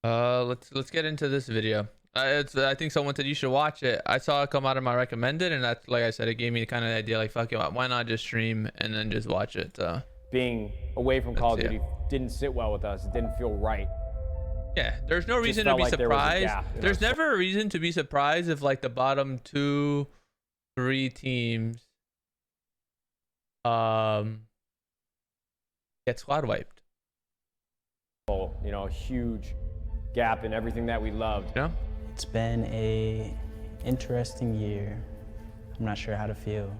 Let's get into this video. I think someone said you should watch it. I saw it come out of my recommended, and that's, like I said, it gave me kind of the idea, like, fuck it, why not just stream and then just watch it. Being away from Call of Duty didn't sit well with us. It didn't feel right. Yeah, there's no reason to be surprised. There's never a reason to be surprised if, like, the bottom 2-3 teams get squad wiped. You know, a huge gap in everything that we loved. Yeah. It's been a interesting year. I'm not sure how to feel.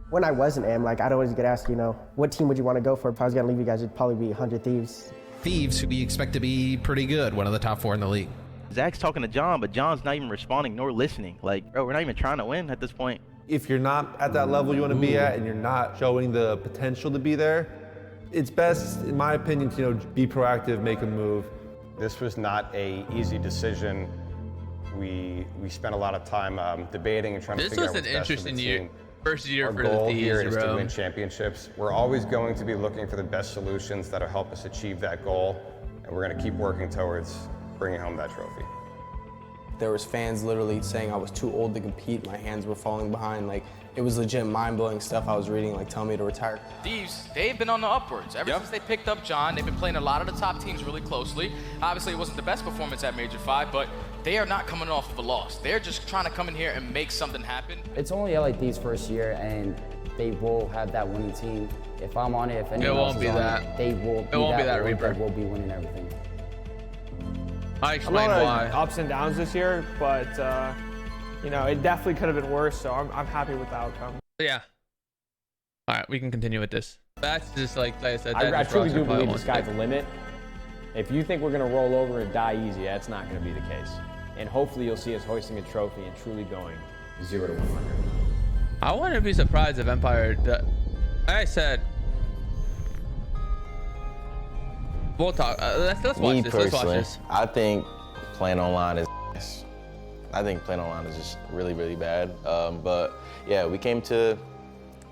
When I wasn't AM, like, I'd always get asked, you know, what team would you want to go for? If I was gonna leave you guys, it'd probably be 100 Thieves. Thieves, who we expect to be pretty good, one of the top 4 in the league. Zach's talking to John, but John's not even responding nor listening. Like, bro, we're not even trying to win at this point. If you're not at that level you want to be at and you're not showing the potential to be there, it's best, in my opinion, to, you know, be proactive, make a move. This was not an easy decision. We spent a lot of time debating and trying to figure out what's best for the team. This was an interesting year. First year for the Our goal Thieves, here is bro. to win championships. We're always going to be looking for the best solutions that'll help us achieve that goal, and we're going to keep working towards bringing home that trophy. There was fans literally saying I was too old to compete, my hands were falling behind. Like, it was legit mind-blowing stuff I was reading, like telling me to retire. Thieves, they've been on the upwards. Ever since they picked up John, they've been playing a lot of the top teams really closely. Obviously, it wasn't the best performance at Major 5, but they are not coming off of a loss. They're just trying to come in here and make something happen. It's only LA Thieves' first year, and they will have that winning team. If I'm on it, if anyone else is on it, they will be that Reaper. They will be winning everything. I explain why. Ups and downs this year, but you know, it definitely could have been worse. So I'm happy with the outcome. Yeah. All right, we can continue with this. That's just like I said. I truly do believe the sky's the limit. If you think we're going to roll over and die easy, that's not going to be the case. And hopefully you'll see us hoisting a trophy and truly going 0 to 100. I wouldn't be surprised if Empire. Like I said, we'll talk. Let's watch this. Let's watch this. I think playing online is. I think playing online is just really, really bad. But yeah, we came to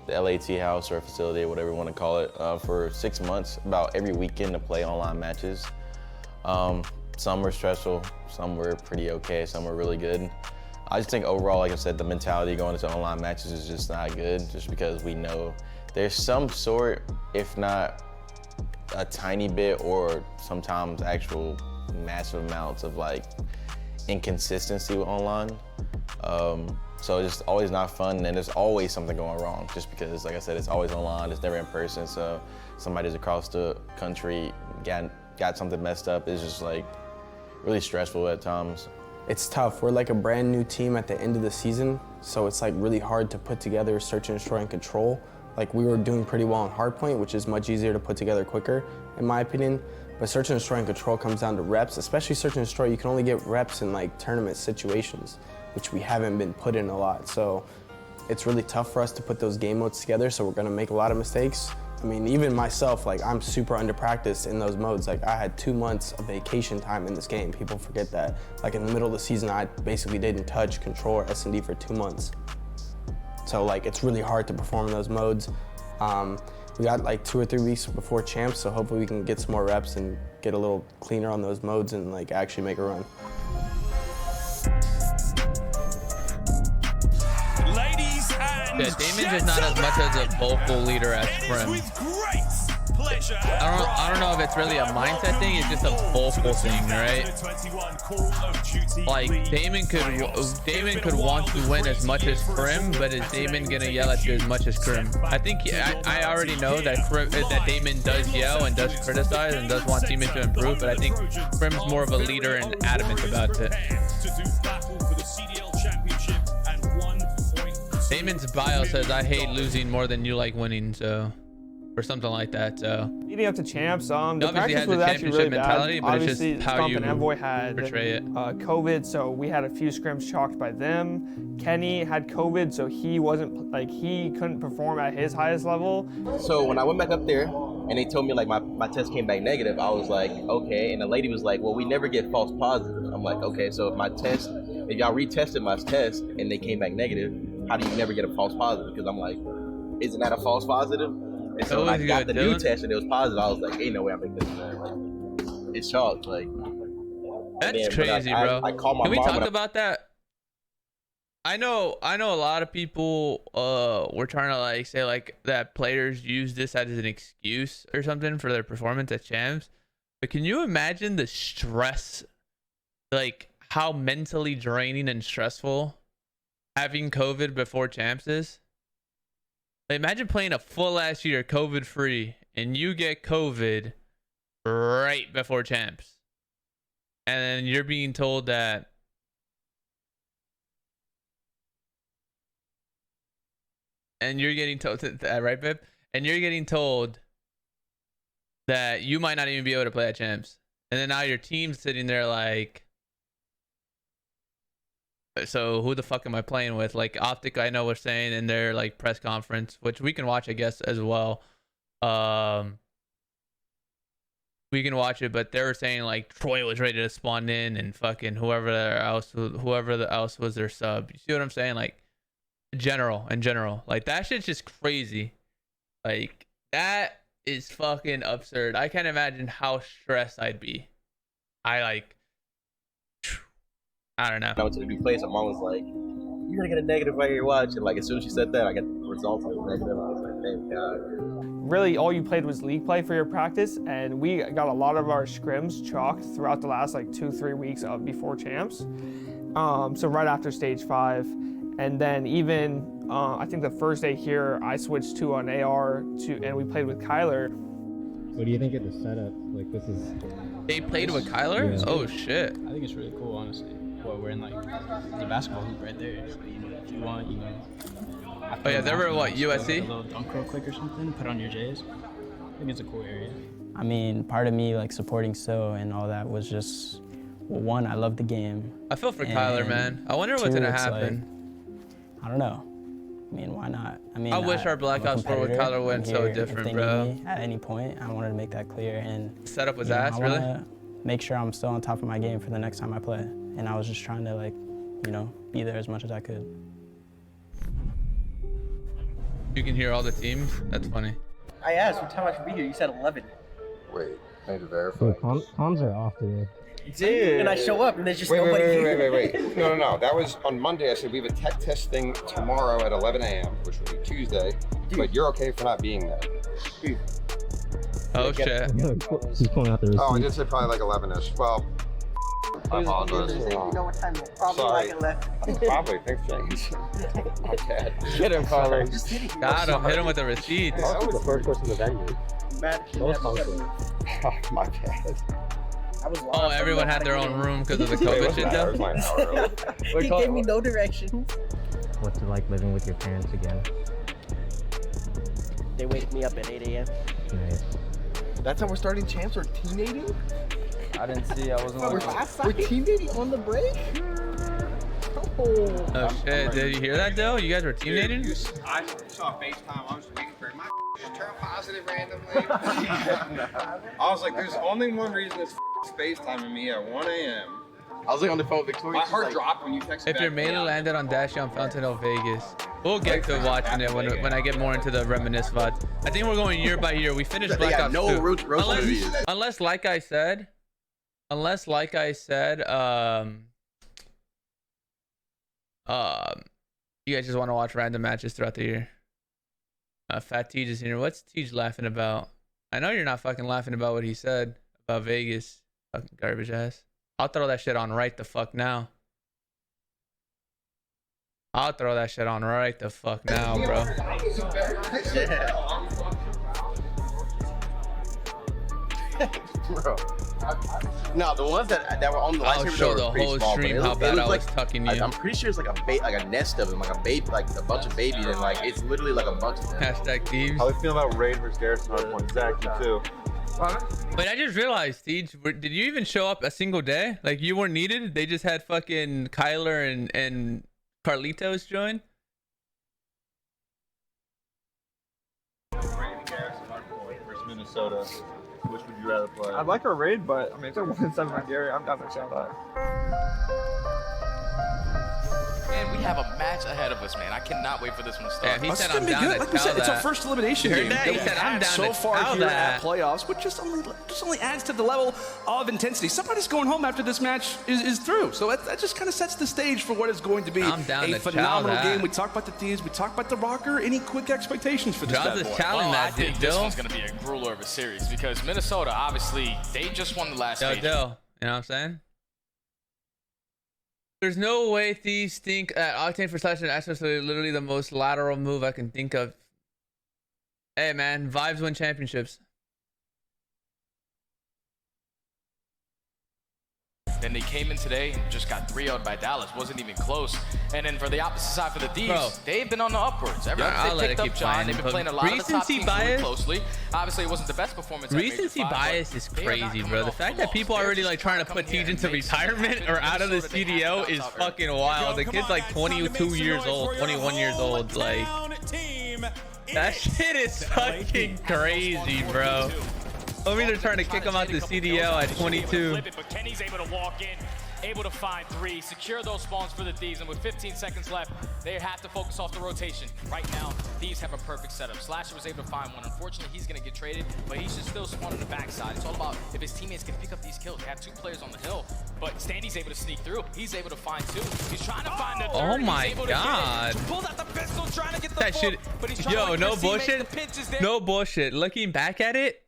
the LAT house or facility, whatever you want to call it, for 6 months, about every weekend to play online matches. Some were stressful, some were pretty okay, some were really good. I just think overall, like I said, the mentality going into online matches is just not good, just because we know there's some sort, if not a tiny bit, or sometimes actual massive amounts of like inconsistency with online. So it's just always not fun, and there's always something going wrong, just because, like I said, it's always online, it's never in person, so somebody's across the country got something messed up. It's just like really stressful at times. It's tough. We're like a brand new team at the end of the season, so it's like really hard to put together search and destroy and control. Like, we were doing pretty well on hardpoint, which is much easier to put together quicker, in my opinion. But search and destroy and control comes down to reps, especially search and destroy. You can only get reps in like tournament situations, which we haven't been put in a lot. So it's really tough for us to put those game modes together, so we're gonna make a lot of mistakes. I mean, even myself, like, I'm super under practiced in those modes. Like, I had 2 months of vacation time in this game. People forget that. Like, in the middle of the season, I basically didn't touch control or S&D for 2 months. So like, it's really hard to perform in those modes. We got like 2 or 3 weeks before champs, so hopefully we can get some more reps and get a little cleaner on those modes and like actually make a run. Yeah, Damon is not as much as a vocal leader as Prim. I don't know if it's really a mindset thing. It's just a vocal thing, right? Like Damon could want to win as much as Prim, but is Damon gonna yell at you as much as Prim? I think I already know that Damon does yell and does criticize and does want teammates to improve, but I think Prim's more of a leader and adamant about it. Damon's bio says, "I hate losing more than you like winning," so, or something like that. So leading up to champs, the practice has was the actually really mentality, bad. but Obviously, it's just how Stomp you and Envoy had portray it. COVID, so we had a few scrims chalked by them. Kenny had COVID, so he couldn't perform at his highest level. So when I went back up there and they told me like my test came back negative, I was like, okay. And the lady was like, well, we never get false positives. I'm like, okay, so if y'all retested my test and they came back negative, how do you never get a false positive? Because I'm like, isn't that a false positive? And so I got the new test and it was positive. I was like, ain't no way I'm making this. Like, it's chalked. Like, That's crazy, bro. I call my Can we mom talk about that? I know a lot of people were trying to like say like that players use this as an excuse or something for their performance at champs. But can you imagine the stress, like how mentally draining and stressful having COVID before champs is? Like, imagine playing a full last year COVID free and you get COVID right before champs. And then you're being told that and you're getting told that, right, babe? And you're getting told that you might not even be able to play at champs. And then now your team's sitting there like, so who the fuck am I playing with? Like Optic, I know was saying in their like press conference, which we can watch, I guess, as well. We can watch it, but they were saying like Troy was ready to spawn in and fucking whoever else was their sub. You see what I'm saying? Like in general, like that shit's just crazy. Like that is fucking absurd. I can't imagine how stressed I'd be. I don't know. I went to the new place. My mom was like, "You're gonna get a negative while you're watching." Like as soon as she said that, I got the results of the negative. I was like, "Thank God." Really, all you played was league play for your practice, and we got a lot of our scrims chalked throughout the last like 2-3 weeks before champs. So right after stage 5, and then even I think the first day here, I switched to an AR and we played with Kyler. What do you think of the setup? Like this is. They played with Kyler? Yeah. Oh shit. I think it's really cool, honestly. Well, we're in like the basketball hoop right there. So, you know, if you want, you know. Oh yeah, they were what, USC? A little dunk real quick or something. Put on your J's. I think it's a cool area. I mean, part of me like supporting So and all that was just, well, one, I love the game. I feel for Kyler, man. I wonder what's gonna happen. Like, I don't know. I mean, why not? I mean, I wish our Black Ops 4 with Kyler went so different, if they bro. need me at any point, I wanted to make that clear. And setup was you know, ass, I really? wanna make sure I'm still on top of my game for the next time I play. And I was just trying to like, you know, be there as much as I could. You can hear all the teams? That's funny. I asked what time I should be here. You said 11. Wait, I need to verify. Dude, comms are off today. Dude. And I show up and there's just nobody here. Wait. No. That was on Monday. I said we have a tech test thing tomorrow at 11 a.m., which will be Tuesday. Dude. But you're okay for not being there. Dude. Oh, shit. He's pulling out the receipt. Oh, I did say probably like 11ish. Well, I apologize. You know what time? Probably Sorry. like 11. Probably. Thanks, James. My bad. Get him, Carlos. Got him. Hit him with the receipts. That was the first person in the venue. Oh, my bad. Oh, everyone had their own room because of the COVID shit, though? He gave me no directions. What's it like living with your parents again? They wake me up at 8 a.m. Nice. That's how we're starting champs. We're teammating. I didn't see. I wasn't watching. We're teammating on the break. Oh shit! Did you hear that though? You guys were teammating? I saw FaceTime. I was waiting for my just turn positive randomly. I was like, there's only one reason it's FaceTiming me at 1 a.m. I was like on the phone with Victoria. My heart dropped when you texted If your mainly landed on Dashy on Fountain Hill, Vegas, we'll get to watching it when I get more into the reminisce VODs. I think we're going year by year. We finished Black Ops 2. Unless, like I said, you guys just want to watch random matches throughout the year. Fat Tej is here. What's Tej laughing about? I know you're not fucking laughing about what he said about Vegas. Fucking garbage ass. I'll throw that shit on right the fuck now. I'll throw that shit on right the fuck now, bro. Bro. No, the ones that were on the live I'll show the whole stream how bad I was tucking you. I'm pretty sure it's like a nest of them, like a baby, like a bunch of babies, and like it's literally like a bunch of them. Hashtag Thieves. How do you feel about Raid versus Garrison Hardpoint? Zach, you too. Wait, I just realized, Tej, did you even show up a single day? Like you weren't needed? They just had fucking Kyler and Carlitos join? Raid Garrison Hardpoint versus Minnesota. Which would you rather play? I'd like a raid, but I mean, if they're 1-7 on Gary, I'm down to shout that. And we have a match ahead of us, man. I cannot wait for this one to start. Yeah, he said I'm be down good. to Like we said, it's our first elimination game that? He said I'm down so to far tell here that. at playoffs, which just only adds to the level of intensity. Somebody's going home after this match is through, so that just kind of sets the stage for what is going to be a phenomenal game. We talked about the Thieves, we talked about the Rocker. Any quick expectations for this bad boy? I think this one's going to be a grueler of a series because Minnesota, obviously, they just won the last stage. You know what I'm saying? There's no way Thieves think that Octane for Slash and Astros are literally the most lateral move I can think of. Hey, man, vibes win championships. Then they came in today and just got 3-0'd by Dallas. Wasn't even close. And then for the opposite side, for the Thieves, they've been on the upwards. Ever since they picked up John, they've been playing a lot of the top teams really closely. Obviously, it wasn't the best performance. Recency bias is crazy, bro. The fact that people are already like trying to put Thieves into retirement or out of the CDO is fucking wild. The kid's like 22 years old, 21 years old. Like, that shit is fucking crazy, bro. I mean, they're trying to kick him out the CDL at 22. But Kenny's able to walk in, able to find 3, secure those spawns for the Thieves, and with 15 seconds left, they have to focus off the rotation. Right now, Thieves have a perfect setup. Slasher was able to find one. Unfortunately, he's going to get traded, but he should still spawn on the backside. It's all about if his teammates can pick up these kills. They have 2 players on the hill, but Standy's able to sneak through. He's able to find 2. He's trying to find the 3rd. Oh my god. Pulls out the pistol, trying to get the That 4th, shit. but he's trying Yo, to no bullshit. No bullshit. Looking back at it,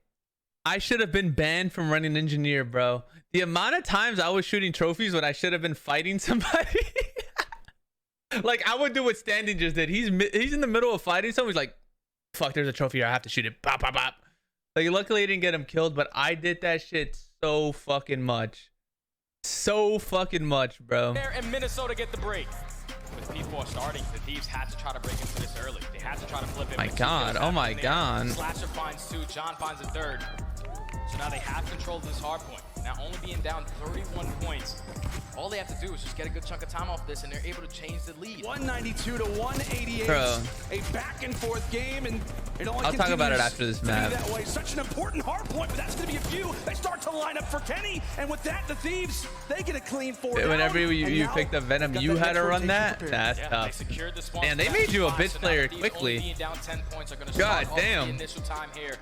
I should have been banned from running engineer, bro. The amount of times I was shooting trophies when I should have been fighting somebody. Like, I would do what Standing just did. He's in the middle of fighting someone. He's like, fuck, there's a trophy here. I have to shoot it. Pop, pop, pop. Like, luckily I didn't get him killed, but I did that shit so fucking much. So fucking much, bro. And Minnesota get the break. With P4 starting, the Thieves had to try to break into this early. They had to try to flip it. My god, oh my god. Slasher finds 2, John finds a 3rd. So now they have control of this hard point. Now only being down 31 points. All they have to do is just get a good chunk of time off this, and they're able to change the lead. 192 to 188. Bro. A back and forth game, and it only I'll talk about it after this map. That way. Such an important hard point, but that's going to be a few. They start to line up for Kenny, and with that, the Thieves, they get a clean 4 down. Whenever you picked up Venom, you had to run that? That's tough. And they made you a bitch player quickly. God damn. Initial time here.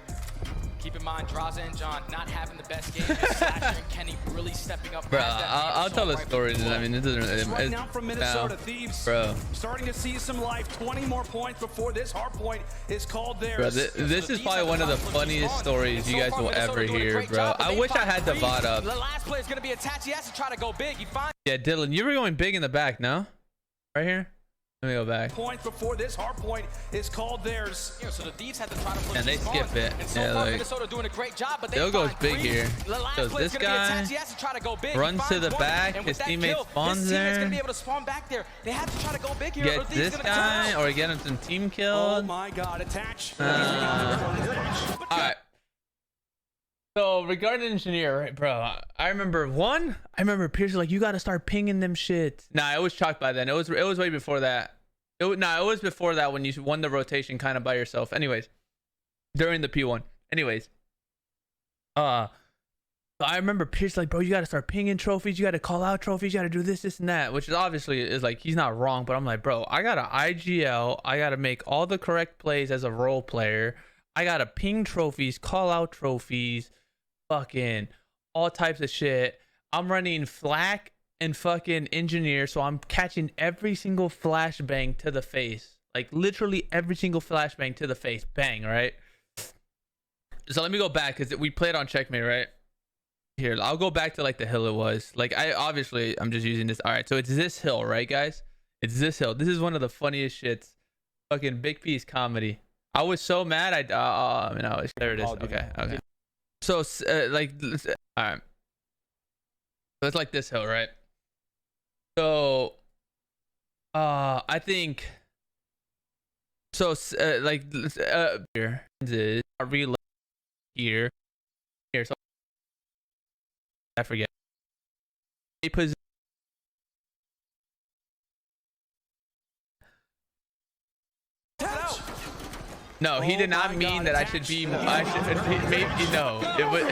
Keep in mind, Draza and John not having the best game. Slasher and Kenny really stepping up. Bro, I'll tell the stories. I mean, it doesn't. Right now from Minnesota, Thieves, bro, starting to see some life. 20 more points before this hard point is called theirs. Bro, this is probably one of the funniest stories you guys will ever hear, bro. I wish I had the VOD up. The last play is gonna be attached. He has to try to go big. He finds. Yeah, Dylan, you were going big in the back, no? Right here. Let me go back. Point before this hard point is called theirs. Yeah, so the Thieves had to try to push and they skip it. And so yeah, far, like, Minnesota doing a great job, but they goes big here. So this guy runs to the back. His teammate spawns there. Gonna be able to spawn back there. They have to try to go big here. Get this guy or get him some team kills. Oh my god, attach. All right. So regarding engineer, right, bro? I remember Pierce like, you got to start pinging them shit. Nah, it was chalked by then. It was way before that. It was before that when you won the rotation kind of by yourself. Anyways, during the P1. Anyways, I remember Pierce like, bro, you got to start pinging trophies. You got to call out trophies. You got to do this, and that, which is obviously is like, he's not wrong, but I'm like, bro, I got to IGL. I got to make all the correct plays as a role player. I got to ping trophies, call out trophies, fucking all types of shit. I'm running flak and fucking engineer, so I'm catching every single flashbang to the face, like literally every single flashbang to the face. Bang, right? So let me go back because we played on checkmate, right? Here, I'll go back to like the hill it was. Like, I'm just using this. All right, so it's this hill, right, guys? It's this hill. This is one of the funniest shits. Fucking big piece comedy. I was so mad. There it is. Okay. So like, all right. So it's like this hill, right? So, I think. So like, here is relay here. So I forget. No, he did not mean that I should be. Maybe no. It was.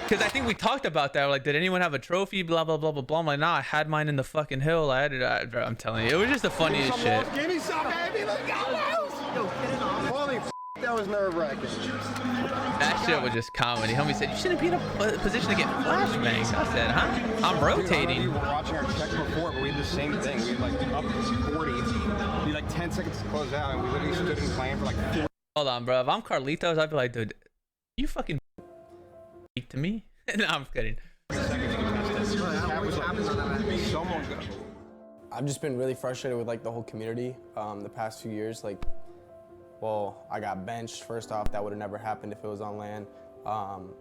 Because I think we talked about that. Like, did anyone have a trophy? Blah, blah, blah, blah, blah. I'm like, nah, I had mine in the fucking hill. I'm telling you, it was just the funniest shit. Give me some, baby. Let's go. Yo, get it off. Holy that was nerve-wracking. That shit was just comedy. Homie said, you shouldn't be in a position to get flashbangs. I said, huh? I'm rotating. We were watching our check before, but we had the same thing. We had like up 40. We had like 10 seconds to close out, and we literally stood in claim for like 4. Hold on, bro. If I'm Carlitos, I'd be like, dude, you fucking speak to me? No, I'm kidding. I've just been really frustrated with like the whole community the past few years. Like, well, I got benched. First off, that would have never happened if it was on land.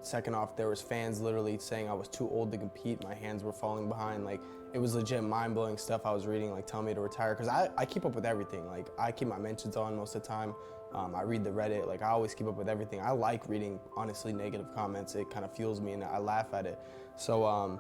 Second off, there was fans literally saying I was too old to compete. My hands were falling behind. Like, it was legit mind-blowing stuff I was reading, like telling me to retire. Cause I keep up with everything. Like, I keep my mentions on most of the time. I read the Reddit. Like, I always keep up with everything. I like reading, honestly, negative comments. It kind of fuels me and I laugh at it. So,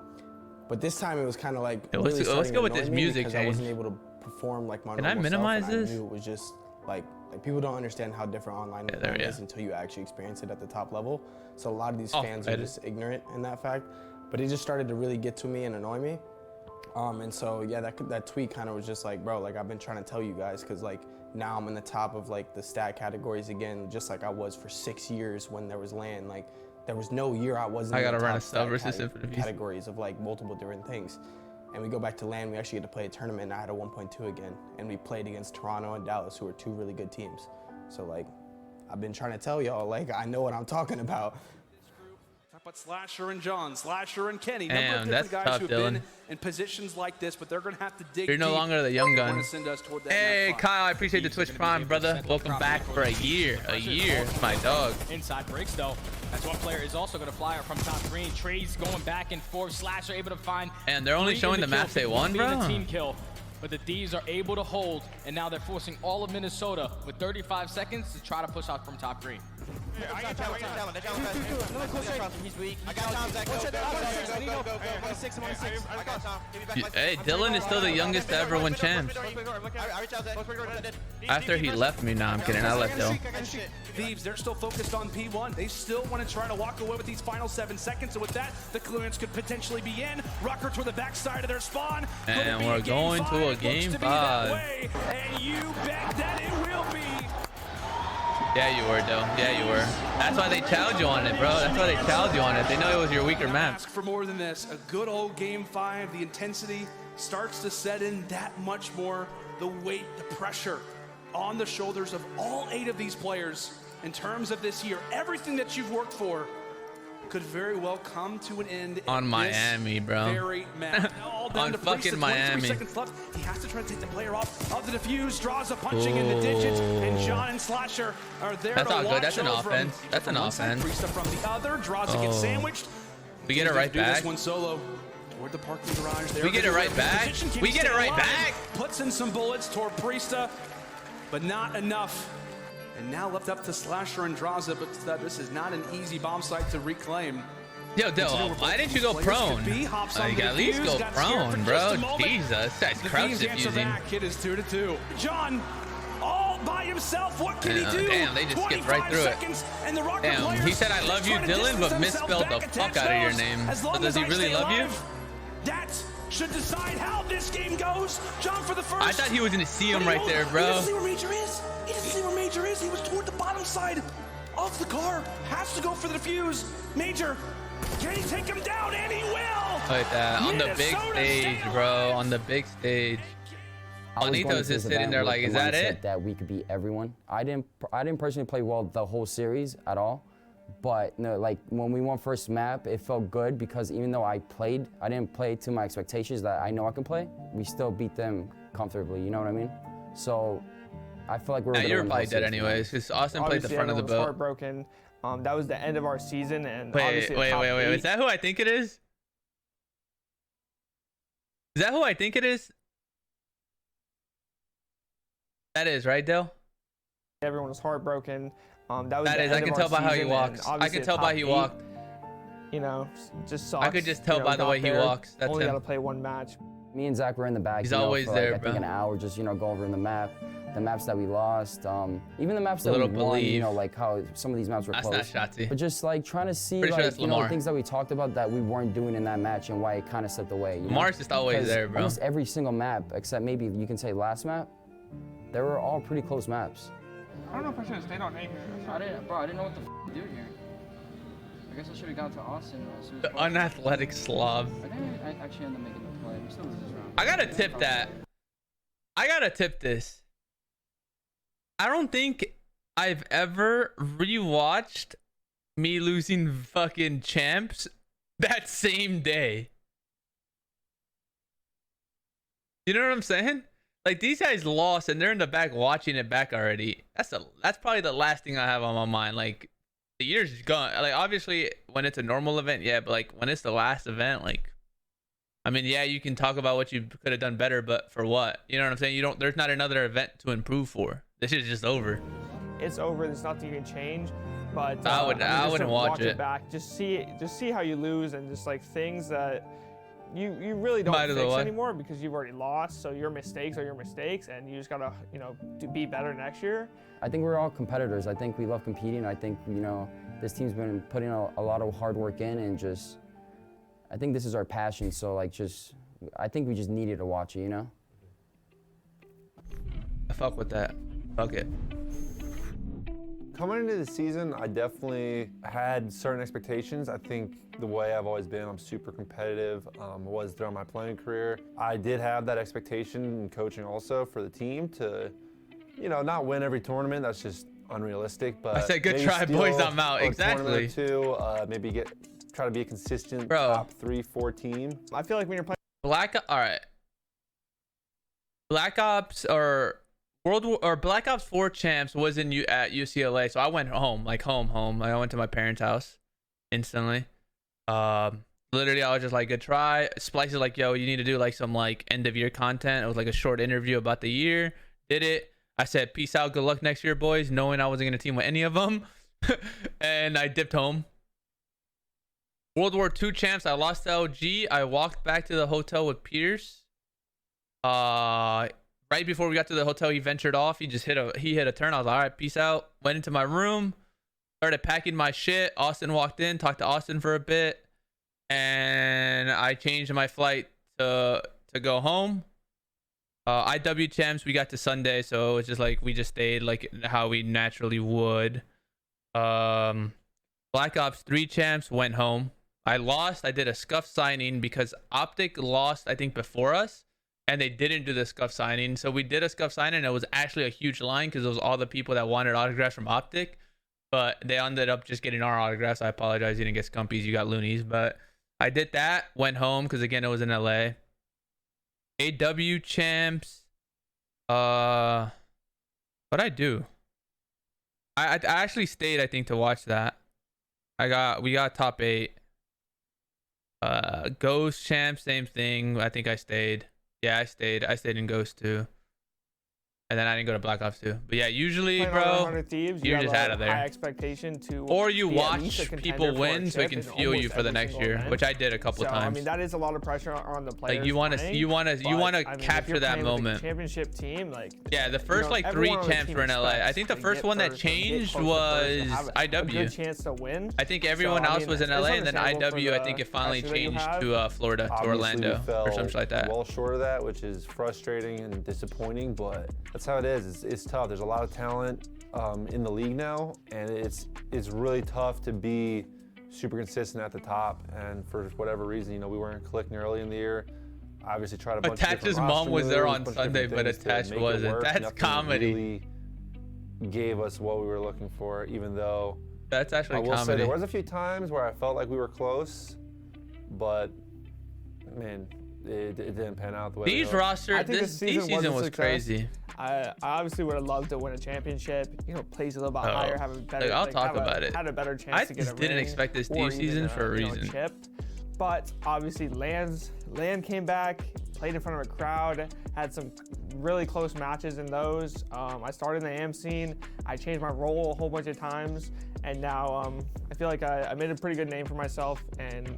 but this time it was kind of like, let's go with this music because I wasn't able to perform like my Can I minimize this? I knew it was just like people don't understand how different online is until you actually experience it at the top level. So a lot of these fans are just ignorant in that fact. But it just started to really get to me and annoy me. And so yeah, that tweet kind of was just like, bro, like I've been trying to tell you guys, because like now I'm in the top of like the stat categories again, just like I was for 6 years when there was LAN. Like there was no year I wasn't in the top stat categories of like multiple different things. And we go back to LAN, we actually get to play a tournament, and I had a 1.2 again. And we played against Toronto and Dallas, who are 2 really good teams. So like, I've been trying to tell y'all, like, I know what I'm talking about. But Slasher and John, Slasher and Kenny, Damn, number of different guys tough, who have Dylan. been in positions like this, but they're going to have to dig You're no deep. longer the young gun. Hey, Hey, Kyle, I appreciate the Twitch Prime, brother. Welcome back for a year. It's my dog. Inside breaks though. That's one player is also going to fly out from top green. Trades going back and forth. Slasher able to find. And they're only showing the maps they won, bro. The team kill. But the Thieves are able to hold, and now they're forcing all of Minnesota with 35 seconds to try to push out from top green. I got time. He's weak. I got time, Zach. Go. I'm on 6. I got time. Give me back my Hey, Dylan is still the youngest to ever win champs. After he left me, nah, I'm kidding. I left Dylan. Thieves, they're still focused on P1. They still want to try to walk away with these final 7 seconds. And with that, the clearance could potentially be in. Rucker to the backside of their spawn. And we're going to a game 5. And you bet that it will be. Yeah, you were, though. Yeah, you were. That's why they challenged you on it, bro. That's why they challenged you on it. They know it was your weaker map. Ask for more than this. A good old game 5. The intensity starts to set in that much more. The weight, the pressure on the shoulders of all 8 of these players in terms of this year. Everything that you've worked for could very well come to an end on Miami, bro. Very mad. On fucking Miami. Seconds left. He has to try to take the player off of the defuse, draws a punching in the digits, and John and Slasher are there. That's to all watch good. That's an over offense. him. That's an offense. Priesta from the other, draws gets sandwiched. We get it right do back. This one solo toward the parking garage. There we get it right back. We get it right back. Puts in some bullets toward Priesta, but not enough. And now left up to Slasher and Draza, but this is not an easy bomb site to reclaim. Yo, why didn't you go prone? Like, at least go prone, bro. Jesus, that's crouch diffusing. Kid is 2-2. John, all by himself. What can he do? Damn, they just skipped right through it. Damn, he said, "I love you, Dylan," but misspelled the fuck out of your name. So does he really love you? That should decide how this game goes. John for the first. I thought he was gonna see him right there, bro. He doesn't see where Major is. He doesn't see where Major is. He was toward the bottom side of the car. Has to go for the defuse. Major. Can he take him down? And he will! Like that. On the big stage, bro. On the big stage. Juanito's just sitting there like, is that it? That we could beat everyone. I didn't personally play well the whole series at all. But no, like when we won first map, it felt good because even though I didn't play to my expectations that I know I can play, we still beat them comfortably, you know what I mean? So I feel like we're you were probably dead anyways, because Austin played the front of the boat. Heartbroken. That was the end of our season, and wait. Is that who I think it is? Is that who I think it is? That is, right, Dale? Everyone was heartbroken. That was that is. I can tell by how he walks. I can tell by he walked. You know, just sucks. I could just tell by the way he walks. That's only him. got to play one match. Me and Zach were in the back. He's always for there, like, I think an hour, just going over in the map. the maps that we lost, even the maps that we won, you know, like how some of these maps were close. That's not Shotzi. But just like trying to see, Pretty sure like, that's you know, Lamar. things that we talked about that we weren't doing in that match and why it kind of slipped away. You know? Lamar's just always 'Cause there, bro. Almost every single map, except maybe you can say last map, they were all pretty close maps. I don't know if I should have stayed on A here. I didn't know what the f to do here. I guess I should have gone to Austin as soon as The possible. unathletic slob. I think I actually ended up making the play. We still lose this round. I gotta tip that. I gotta tip this. I don't think I've ever rewatched me losing fucking champs that same day. You know what I'm saying? Like, these guys lost and they're in the back watching it back already. That's probably the last thing I have on my mind. Like, the year's gone. Like, obviously when it's a normal event, yeah, but like when it's the last event, like, I mean, yeah, you can talk about what you could have done better, but for what? You know what I'm saying? There's not another event to improve for. This is just over. It's over. There's nothing you can change. But I just wouldn't to watch it. back. Just see how you lose and just like things that you really don't Might as fix well. anymore because you've already lost. So your mistakes are your mistakes, and you just gotta to be better next year. I think we're all competitors. I think we love competing. I think, you know, this team's been putting a lot of hard work in, and just, I think this is our passion. So like, I think we just needed to watch it, you know? I fuck with that. Fuck it. Coming into the season, I definitely had certain expectations. I think the way I've always been, I'm super competitive, was throughout my playing career. I did have that expectation in coaching also for the team to, you know, not win every tournament. That's just unrealistic. But I said, good maybe try, steal boys, I'm out. a Exactly. tournament or two, maybe try to be a consistent top 3-4 team. I feel like when you're playing all right. Black Ops or Black Ops 4 champs was at UCLA, so I went home. I went to my parents' house instantly. Literally, I was just like, good try. Splice is like, yo, you need to do like some like end of year content. It was like a short interview about the year. Did it. I said, peace out, good luck next year, boys, knowing I wasn't gonna team with any of them. And I dipped home. World War II champs, I lost to LG. I walked back to the hotel with Pierce. Right before we got to the hotel, he ventured off. He hit a turn. I was like, all right, peace out. Went into my room, started packing my shit. Austin walked in, talked to Austin for a bit, and I changed my flight to go home. IW champs, we got to Sunday, so it was just like we just stayed like how we naturally would. Black Ops 3 champs went home. I lost. I did a scuff signing because Optic lost, I think, before us, and they didn't do the scuff signing. So we did a scuff signing, and it was actually a huge line because it was all the people that wanted autographs from Optic, but they ended up just getting our autographs. I apologize, you didn't get Scumpies, you got Loonies, but I did that. Went home because again, it was in LA. AW champs. What'd I do? I actually stayed, I think, to watch that. We got top 8. Ghost champs, same thing. I think I stayed. Yeah, I stayed in Ghost too. And then I didn't go to Black Ops 2. But yeah, usually, bro, Thieves, you're just out of there. High expectation to or you be at least a watch contender people for win a so it chip can in fuel you almost for the every next single year, event. which I did a couple So, times. I mean, that is a lot of pressure on the players. Like you want playing, to but, I mean, capture if you're that playing with a moment. Championship team, like Yeah, the first like 3 everyone on the champs team were in LA. I expects think the to first get one that first and get changed close to first and was have a IW. good chance to win. I think everyone else was in it's LA, and then understandable IW, for I think it finally pressure that you changed have. to Florida, to Obviously, Orlando, we fell or something like that. well short of that, which is frustrating and disappointing, but that's how it is. It's tough. There's a lot of talent in the league now, and it's really tough to be super consistent at the top. And for whatever reason, we weren't clicking early in the year. Obviously, tried a bunch of different Attach's mom was there roster on moves, Sunday, bunch of but different things Attach to make it wasn't. work. That's Nothing comedy. Really gave us what we were looking for, even though that's actually I will say comedy. there was a few times where I felt like we were close, but man, it didn't pan out the way. These roster, this season was crazy. I obviously would have loved to win a championship. Plays a little bit higher, have a better. I'll talk about it. Had a better chance to get a I didn't ring expect this or Thieves even season for a reason. Chip. But obviously, Land came back, played in front of a crowd, had some really close matches in those. I started in the AM scene. I changed my role a whole bunch of times, and now I feel like I made a pretty good name for myself. And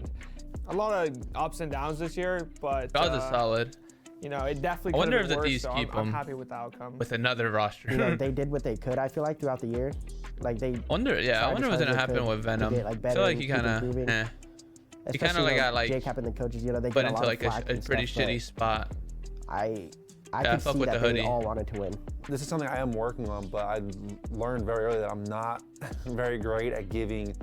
a lot of ups and downs this year, but That was solid. You know, it definitely I could wonder have if been the worse, Thieves so keep I'm him happy with the outcome. with another roster. You know, they did what they could. I feel like throughout the year, like they. Wonder, yeah, I wonder what's gonna happen with Venom. Get, like, I better feel like and he keep kind of, improving. he kind of like got like J-Cap and the coaches. You know, they put get a into lot like of flack a and pretty stuff, shitty spot. I Yeah, could fuck see with that the they hoodie. all wanted to win. This is something I am working on, but I learned very early that I'm not very great at giving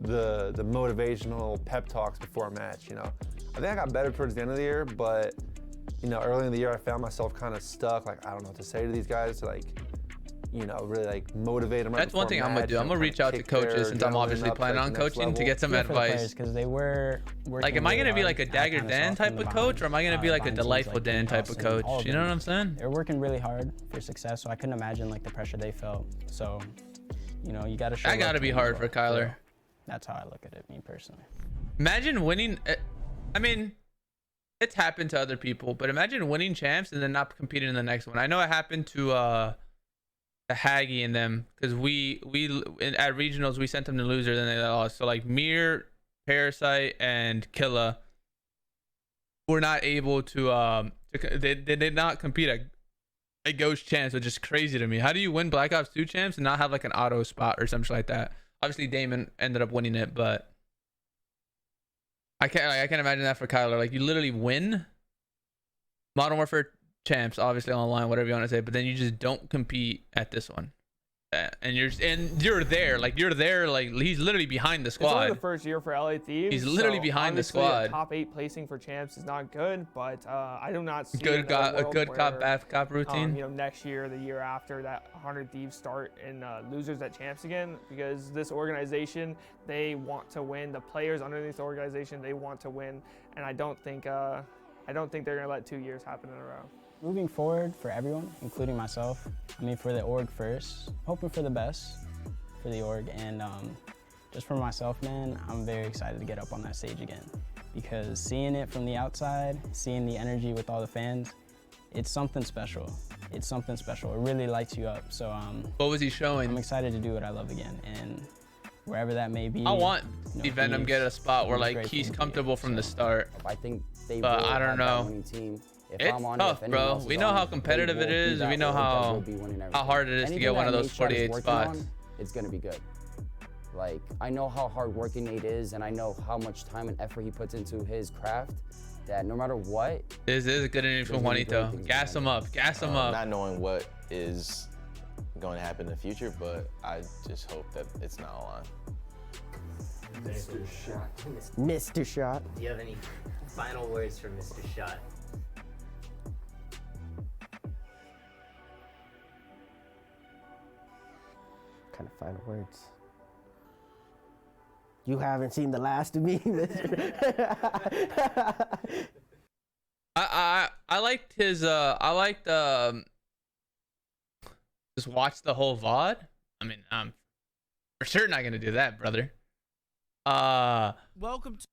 the motivational pep talks before a match. You know, I think I got better towards the end of the year, but you know, early in the year I found myself kind of stuck. Like, I don't know what to say to these guys to, like, you know, really like motivate them. That's one thing I'm gonna do. I'm gonna reach out to coaches since I'm obviously planning on coaching to get some advice. Because they were Like, am I gonna be like a Dagger Dan type of coach, or am I gonna be like a Delightful Dan type of coach? You know what I'm saying? They're working really hard for success, so I couldn't imagine like the pressure they felt. So, you know, you gotta show. That gotta be hard for Kyler. That's how I look at it, me personally. Imagine winning. I mean, it's happened to other people, but imagine winning champs and then not competing in the next one. I know it happened to Haggy and them, because we at regionals we sent them to losers and they lost. So like Mir, Parasite, and Killa were not able to they did not compete at Ghost champs, which is crazy to me. How do you win Black Ops 2 champs and not have like an auto spot or something like that? Obviously Damon ended up winning it, but I can't imagine that for Kyler. Like, you literally win Modern Warfare champs, obviously online, whatever you want to say, but then you just don't compete at this one, and you're there, like he's literally behind the It's only squad. the first year for LA Thieves. He's literally so behind the obviously squad. A top 8 placing for champs is not good, but I do not see A good where, cop, bad cop routine. You know, next year, the year after, that 100 Thieves start in losers at champs again, because this organization, they want to win. The players underneath the organization, they want to win, and I don't think they're gonna let 2 years happen in a row. Moving forward for everyone, including myself, I mean, for the org first, hoping for the best for the org, and just for myself, man, I'm very excited to get up on that stage again, because seeing it from the outside, seeing the energy with all the fans, it's something special. It's something special. It really lights you up. So what was he showing? I'm excited to do what I love again, and wherever that may be. I want you the know, Venom Thieves, get a spot where it's like great he's thing to comfortable from the start. I think they but will I don't have that know. winning team. If It's I'm on tough, it, if anyone bro. else We is know on how it, competitive they it will is. be that We know way. You guys will how be winning everything. hard it is to Anything get one of that those Nate Shot is 48 working spots. on, it's gonna be good. Like, I know how hardworking Nate is, and I know how much time and effort he puts into his craft, that no matter what, This is a good inning from Juanito. Gas him up. Gas him up. Not knowing what is going to happen in the future, but I just hope that it's not a line. Mr. Shot. Mr. Shot. Do you have any final words for Mr. Shot? Kind of final words. You haven't seen the last of me, Mr. I liked his just watch the whole VOD. I mean, I'm for sure not gonna do that, brother. Welcome to